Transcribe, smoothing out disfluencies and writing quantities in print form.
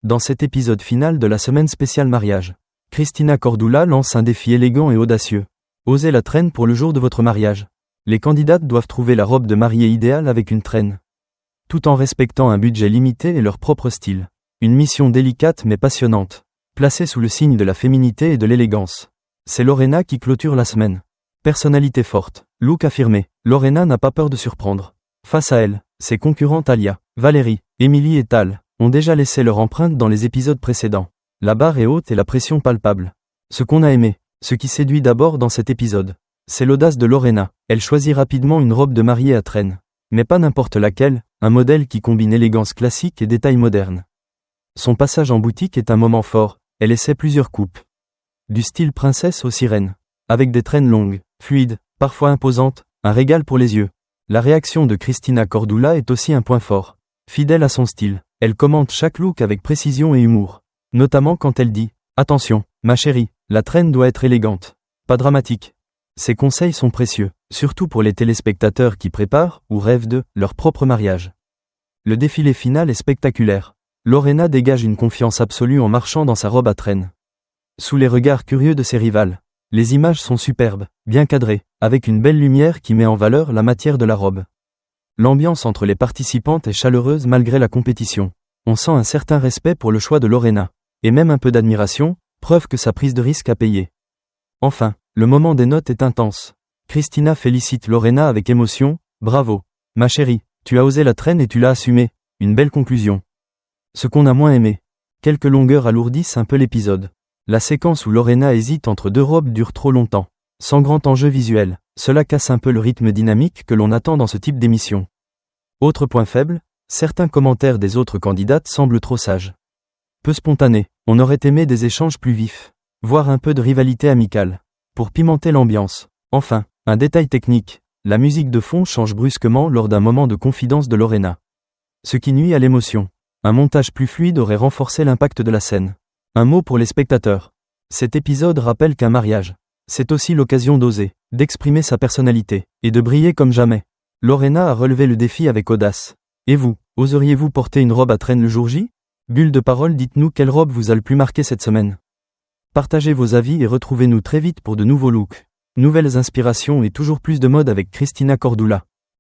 Dans cet épisode final de la semaine spéciale mariage, Cristina Cordula lance un défi élégant et audacieux. Osez la traîne pour le jour de votre mariage. Les candidates doivent trouver la robe de mariée idéale avec une traîne, tout en respectant un budget limité et leur propre style. Une mission délicate mais passionnante, placée sous le signe de la féminité et de l'élégance. C'est Lorena qui clôture la semaine. Personnalité forte, look affirmé, Lorena n'a pas peur de surprendre. Face à elle, ses concurrentes Alia, Valérie, Émilie et Tal ont déjà laissé leur empreinte dans les épisodes précédents. La barre est haute et la pression palpable. Ce qu'on a aimé, ce qui séduit d'abord dans cet épisode, c'est l'audace de Lorena. Elle choisit rapidement une robe de mariée à traîne. Mais pas n'importe laquelle, un modèle qui combine élégance classique et détails modernes. Son passage en boutique est un moment fort, elle essaie plusieurs coupes. Du style princesse aux sirènes. Avec des traînes longues, fluides, parfois imposantes, un régal pour les yeux. La réaction de Cristina Cordula est aussi un point fort. Fidèle à son style, elle commente chaque look avec précision et humour. Notamment quand elle dit « Attention, ma chérie, la traîne doit être élégante, pas dramatique ». Ces conseils sont précieux, surtout pour les téléspectateurs qui préparent ou rêvent de leur propre mariage. Le défilé final est spectaculaire. Lorena dégage une confiance absolue en marchant dans sa robe à traîne. Sous les regards curieux de ses rivales, les images sont superbes, bien cadrées, avec une belle lumière qui met en valeur la matière de la robe. L'ambiance entre les participantes est chaleureuse malgré la compétition. On sent un certain respect pour le choix de Lorena, et même un peu d'admiration, preuve que sa prise de risque a payé. Enfin, le moment des notes est intense. Cristina félicite Lorena avec émotion, « Bravo, ma chérie, tu as osé la traîne et tu l'as assumée, une belle conclusion. » Ce qu'on a moins aimé. Quelques longueurs alourdissent un peu l'épisode. La séquence où Lorena hésite entre deux robes dure trop longtemps. Sans grand enjeu visuel, cela casse un peu le rythme dynamique que l'on attend dans ce type d'émission. Autre point faible, certains commentaires des autres candidates semblent trop sages. Peu spontanés, on aurait aimé des échanges plus vifs, voire un peu de rivalité amicale, pour pimenter l'ambiance. Enfin, un détail technique, la musique de fond change brusquement lors d'un moment de confidence de Lorena. Ce qui nuit à l'émotion. Un montage plus fluide aurait renforcé l'impact de la scène. Un mot pour les spectateurs. Cet épisode rappelle qu'un mariage, c'est aussi l'occasion d'oser, d'exprimer sa personnalité, et de briller comme jamais. Lorena a relevé le défi avec audace. Et vous, oseriez-vous porter une robe à traîne le jour J ? Bulle de parole, dites-nous quelle robe vous a le plus marqué cette semaine. Partagez vos avis et retrouvez-nous très vite pour de nouveaux looks, nouvelles inspirations et toujours plus de mode avec Cristina Cordula.